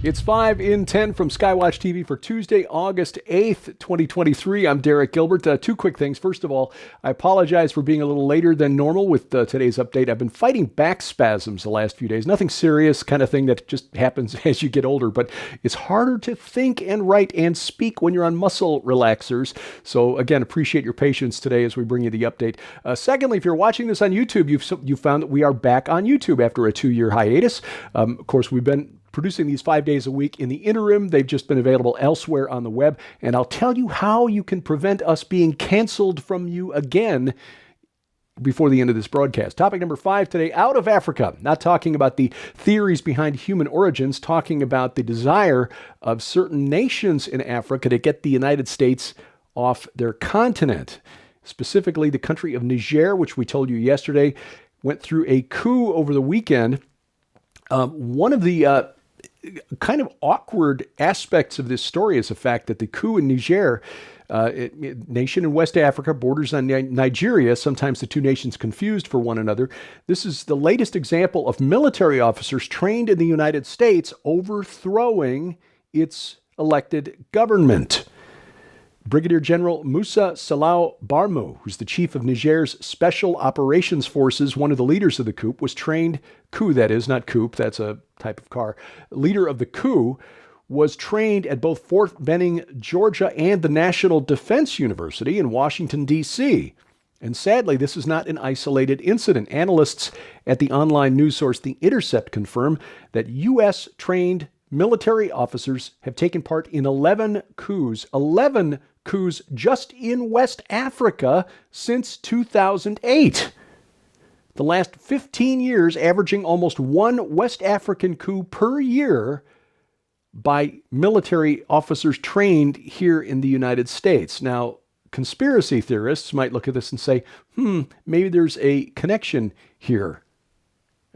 It's 5 in 10 from Skywatch TV for Tuesday, August 8th, 2023. I'm Derek Gilbert. Two quick things. First of all, I apologize for being a little later than normal with today's update. I've been fighting back spasms the last few days. Nothing serious, kind of thing that just happens as you get older, but it's harder to think and write and speak when you're on muscle relaxers. So again, appreciate your patience today as we bring you the update. Secondly, if you're watching this on YouTube, you've found that we are back on YouTube after a 2-year hiatus. Of course, we've been producing these 5 days a week. In the interim, they've just been available elsewhere on the web. And I'll tell you how you can prevent us being canceled from you again before the end of this broadcast. Topic number 5 today, out of Africa. Not talking about the theories behind human origins, talking about the desire of certain nations in Africa to get the United States off their continent. Specifically, the country of Niger, which we told you yesterday, went through a coup over the weekend. One of the kind of awkward aspects of this story is the fact that the coup in Niger, nation in West Africa, borders on Nigeria, sometimes the two nations confused for one another. This is the latest example of military officers trained in the United States overthrowing its elected government. Brigadier General Moussa Salau Barmou, who's the chief of Niger's Special Operations Forces, one of the leaders of the coup, was trained, coup that is, not coupe, that's a type of car, leader of the coup, was trained at both Fort Benning, Georgia, and the National Defense University in Washington, D.C. And sadly, this is not an isolated incident. Analysts at the online news source The Intercept confirm that U.S.-trained military officers have taken part in 11 coups just in West Africa since 2008. The last 15 years, averaging almost one West African coup per year by military officers trained here in the United States. Now, conspiracy theorists might look at this and say, maybe there's a connection here.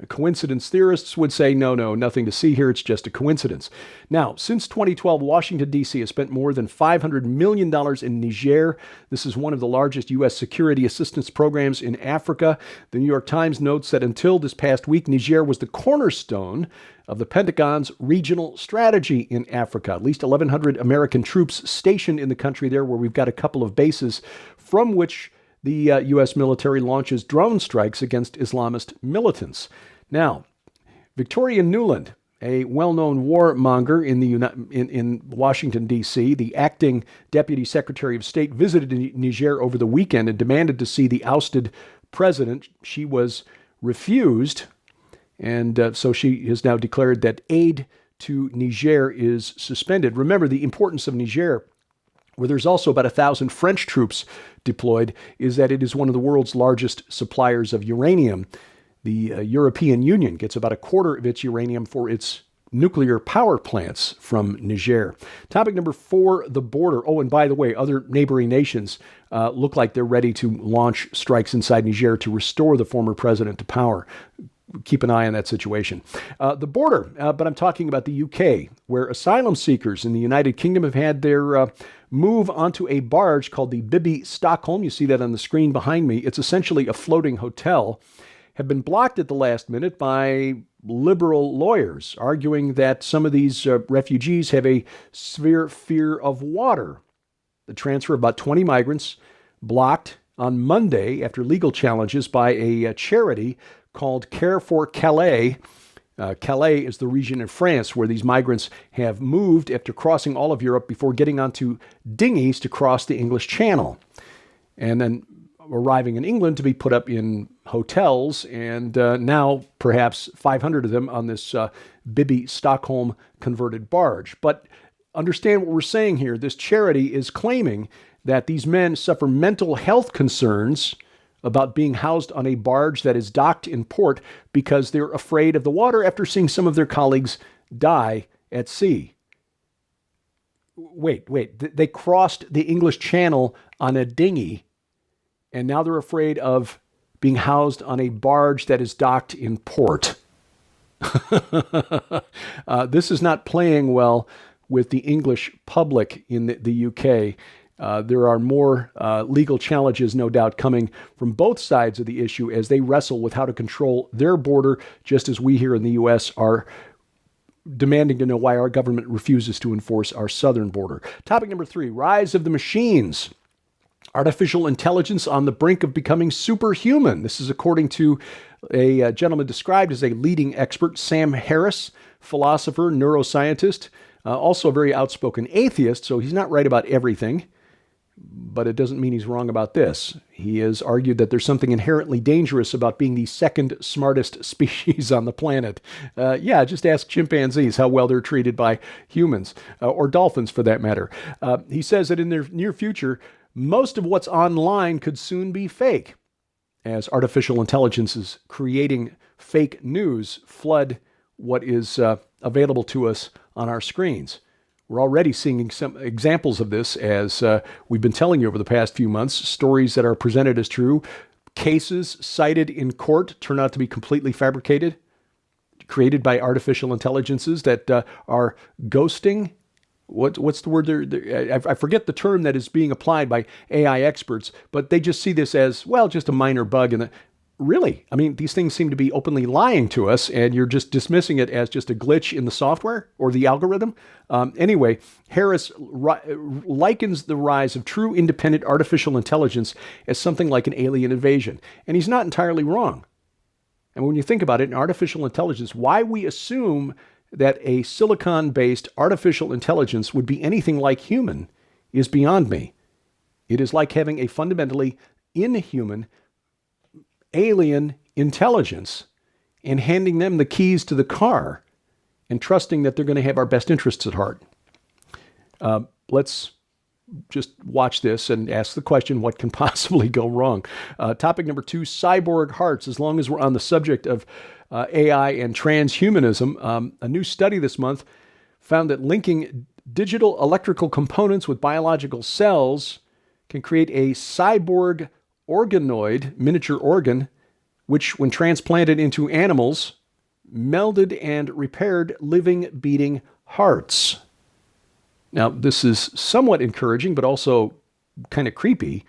Coincidence theorists would say, no, nothing to see here. It's just a coincidence. Now, since 2012, Washington, D.C. has spent more than $500 million in Niger. This is one of the largest U.S. security assistance programs in Africa. The New York Times notes that until this past week, Niger was the cornerstone of the Pentagon's regional strategy in Africa. At least 1,100 American troops stationed in the country there, where we've got a couple of bases from which the U.S. military launches drone strikes against Islamist militants. Now, Victoria Nuland, a well-known warmonger in Washington, D.C., the acting Deputy Secretary of State, visited Niger over the weekend and demanded to see the ousted president. She was refused, and so she has now declared that aid to Niger is suspended. Remember, the importance of Niger, where there's also about 1,000 French troops deployed, is that it is one of the world's largest suppliers of uranium. The European Union gets about a quarter of its uranium for its nuclear power plants from Niger. Topic number 4, the border. Oh, and by the way, other neighboring nations look like they're ready to launch strikes inside Niger to restore the former president to power. Keep an eye on that situation. The border, but I'm talking about the UK, where asylum seekers in the United Kingdom have had their move onto a barge called the Bibi Stockholm. You see that on the screen behind me. It's essentially a floating hotel. Have been blocked at the last minute by liberal lawyers, arguing that some of these refugees have a severe fear of water. The transfer of about 20 migrants blocked on Monday after legal challenges by a charity called Care for Calais. Calais is the region in France where these migrants have moved after crossing all of Europe before getting onto dinghies to cross the English Channel, and then arriving in England to be put up in hotels, and now perhaps 500 of them on this Bibi Stockholm converted barge. But understand what we're saying here. This charity is claiming that these men suffer mental health concerns about being housed on a barge that is docked in port because they're afraid of the water after seeing some of their colleagues die at sea. Wait, they crossed the English Channel on a dinghy, and now they're afraid of being housed on a barge that is docked in port. This is not playing well with the English public in the UK. There are more legal challenges, no doubt, coming from both sides of the issue as they wrestle with how to control their border, just as we here in the U.S. are demanding to know why our government refuses to enforce our southern border. Topic number 3, rise of the machines. Artificial intelligence on the brink of becoming superhuman. This is according to a gentleman described as a leading expert, Sam Harris, philosopher, neuroscientist, also a very outspoken atheist, so he's not right about everything, but it doesn't mean he's wrong about this. He has argued that there's something inherently dangerous about being the second smartest species on the planet. Just ask chimpanzees how well they're treated by humans, or dolphins for that matter. He says that in the near future, most of what's online could soon be fake, as artificial intelligence is creating fake news flood what is available to us on our screens. We're already seeing some examples of this, as we've been telling you over the past few months. Stories that are presented as true, cases cited in court turn out to be completely fabricated, created by artificial intelligences that are ghosting. What's the word there? I forget the term that is being applied by AI experts, but they just see this as, well, just a minor bug. And really, I mean, these things seem to be openly lying to us, and you're just dismissing it as just a glitch in the software or the algorithm. Anyway, Harris likens the rise of true independent artificial intelligence as something like an alien invasion. And he's not entirely wrong. And when you think about it, in artificial intelligence, why we assume that a silicon-based artificial intelligence would be anything like human is beyond me. It is like having a fundamentally inhuman alien intelligence and handing them the keys to the car and trusting that they're going to have our best interests at heart. Let's just watch this and ask the question, what can possibly go wrong? Topic number 2, Cyborg Hearts. As long as we're on the subject of AI and transhumanism, a new study this month found that linking digital electrical components with biological cells can create a cyborg organoid, miniature organ, which, when transplanted into animals, melded and repaired living, beating hearts. Now, this is somewhat encouraging, but also kind of creepy.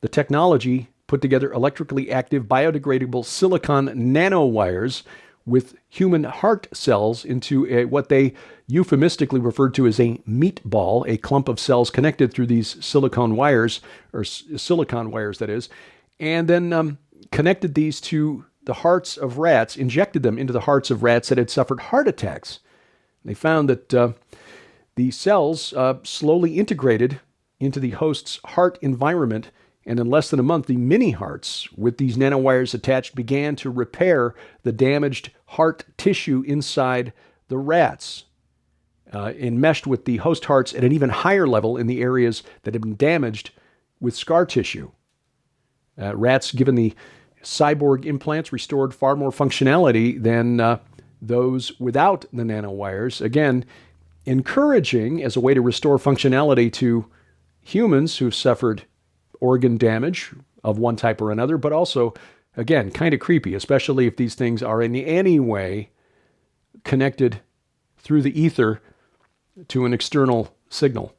The technology put together electrically active, biodegradable silicon nanowires with human heart cells into what they euphemistically referred to as a meatball, a clump of cells connected through these silicon wires, that is, and then connected these to the hearts of rats, injected them into the hearts of rats that had suffered heart attacks. They found that the cells slowly integrated into the host's heart environment, and in less than a month, the mini hearts with these nanowires attached began to repair the damaged heart tissue inside the rats, enmeshed with the host hearts at an even higher level in the areas that had been damaged with scar tissue. Rats, given the cyborg implants, restored far more functionality than those without the nanowires. Again, encouraging as a way to restore functionality to humans who've suffered organ damage of one type or another, but also, again, kind of creepy, especially if these things are in any way connected through the ether to an external signal.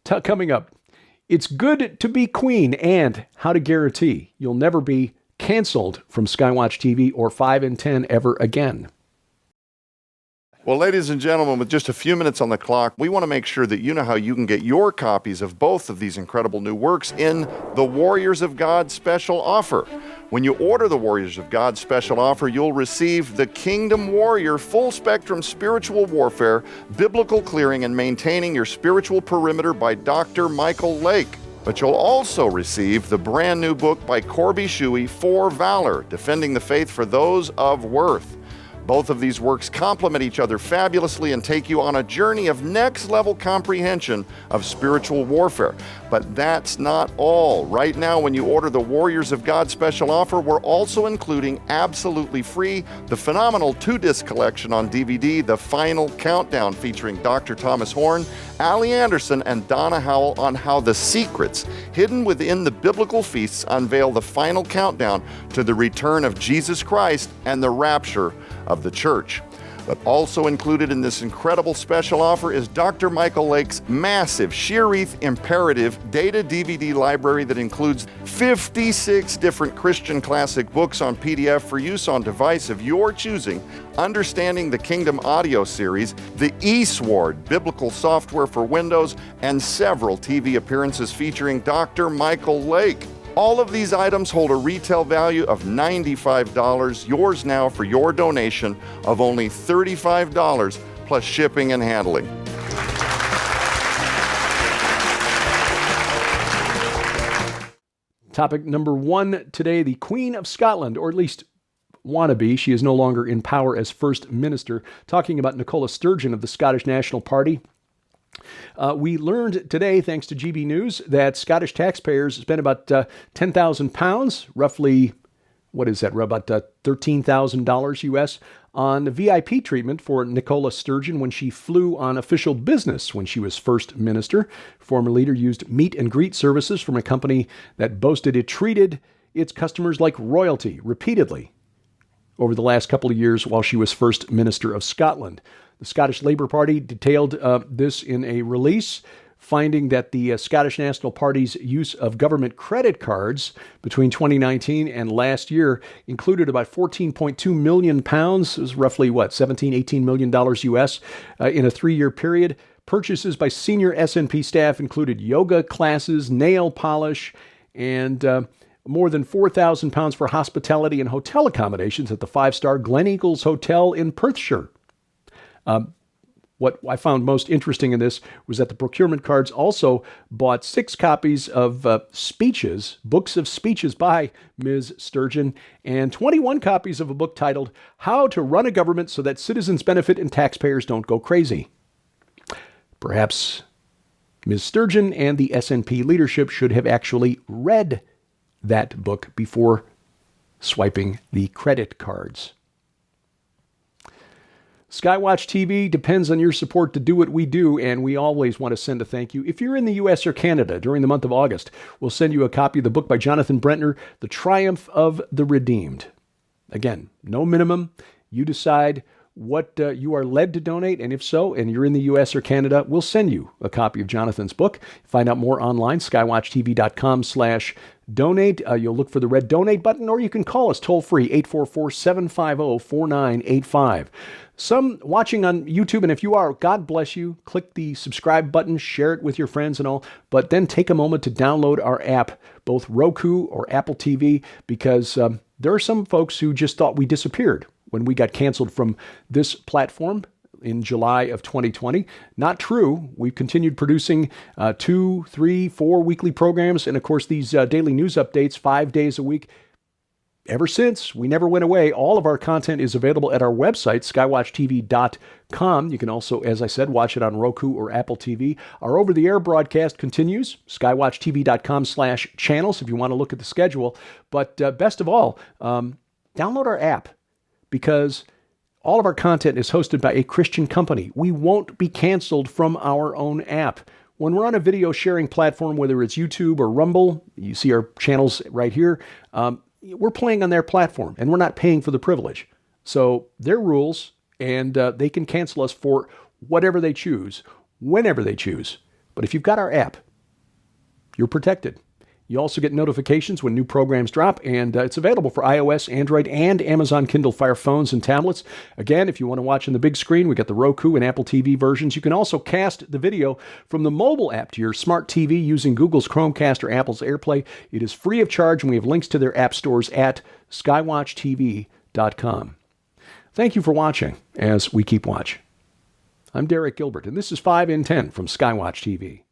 Coming up, it's good to be queen and how to guarantee you'll never be canceled from Skywatch TV or 5 in 10 ever again. Well, ladies and gentlemen, with just a few minutes on the clock, we want to make sure that you know how you can get your copies of both of these incredible new works in the Warriors of God special offer. When you order the Warriors of God special offer, you'll receive the Kingdom Warrior Full Spectrum Spiritual Warfare, Biblical Clearing and Maintaining Your Spiritual Perimeter by Dr. Michael Lake. But you'll also receive the brand new book by Corby Shuey, For Valor, Defending the Faith for Those of Worth. Both of these works complement each other fabulously and take you on a journey of next-level comprehension of spiritual warfare. But that's not all. Right now, when you order the Warriors of God special offer, we're also including absolutely free the phenomenal 2-disc collection on DVD, The Final Countdown, featuring Dr. Thomas Horn, Allie Anderson, and Donna Howell on how the secrets hidden within the biblical feasts unveil the final countdown to the return of Jesus Christ and the rapture of the church. But also included in this incredible special offer is Dr. Michael Lake's massive Sheereth Imperative data DVD library that includes 56 different Christian classic books on PDF for use on device of your choosing, Understanding the Kingdom audio series, the eSword biblical software for Windows, and several TV appearances featuring Dr. Michael Lake. All of these items hold a retail value of $95, yours now for your donation of only $35 plus shipping and handling. Topic number one today, the Queen of Scotland, or at least wannabe. She is no longer in power as First Minister. Talking about Nicola Sturgeon of the Scottish National Party. We learned today, thanks to GB News, that Scottish taxpayers spent about £10,000, roughly, what is that, about $13,000 US, on VIP treatment for Nicola Sturgeon when she flew on official business when she was First Minister. Former leader used meet and greet services from a company that boasted it treated its customers like royalty repeatedly over the last couple of years while she was First Minister of Scotland. The Scottish Labour Party detailed this in a release, finding that the Scottish National Party's use of government credit cards between 2019 and last year included about £14.2 million. It was roughly, $17-18 million US in a 3-year period. Purchases by senior SNP staff included yoga classes, nail polish, and more than £4,000 for hospitality and hotel accommodations at the 5-star Glen Eagles Hotel in Perthshire. What I found most interesting in this was that the procurement cards also bought 6 copies of speeches, books of speeches by Ms. Sturgeon, and 21 copies of a book titled How to Run a Government So That Citizens Benefit and Taxpayers Don't Go Crazy. Perhaps Ms. Sturgeon and the SNP leadership should have actually read that book before swiping the credit cards. Skywatch TV depends on your support to do what we do, and we always want to send a thank you. If you're in the U.S. or Canada during the month of August, we'll send you a copy of the book by Jonathan Brentner, The Triumph of the Redeemed. Again, no minimum. You decide what you are led to donate, and if so, and you're in the U.S. or Canada, we'll send you a copy of Jonathan's book. Find out more online, skywatchtv.com/donate. You'll look for the red donate button, or you can call us toll-free, 844-750-4985. Some watching on YouTube, and if you are, God bless you. Click the subscribe button, share it with your friends and all, but then take a moment to download our app, both Roku or Apple TV, because there are some folks who just thought we disappeared when we got canceled from this platform in July of 2020. Not true. We've continued producing 2, 3, 4 weekly programs, and of course these daily news updates 5 days a week. Ever since, we never went away. All of our content is available at our website, skywatchtv.com. You can also, as I said, watch it on Roku or Apple TV. Our over-the-air broadcast continues, skywatchtv.com/channels if you want to look at the schedule. But best of all, download our app, because all of our content is hosted by a Christian company. We won't be canceled from our own app. When we're on a video sharing platform, whether it's YouTube or Rumble, you see our channels right here, we're playing on their platform, and we're not paying for the privilege. So their rules, and they can cancel us for whatever they choose, whenever they choose. But if you've got our app, you're protected. You also get notifications when new programs drop, and it's available for iOS, Android, and Amazon Kindle Fire phones and tablets. Again, if you want to watch on the big screen, we got the Roku and Apple TV versions. You can also cast the video from the mobile app to your smart TV using Google's Chromecast or Apple's AirPlay. It is free of charge, and we have links to their app stores at skywatchtv.com. Thank you for watching as we keep watch. I'm Derek Gilbert, and this is 5 in 10 from Skywatch TV.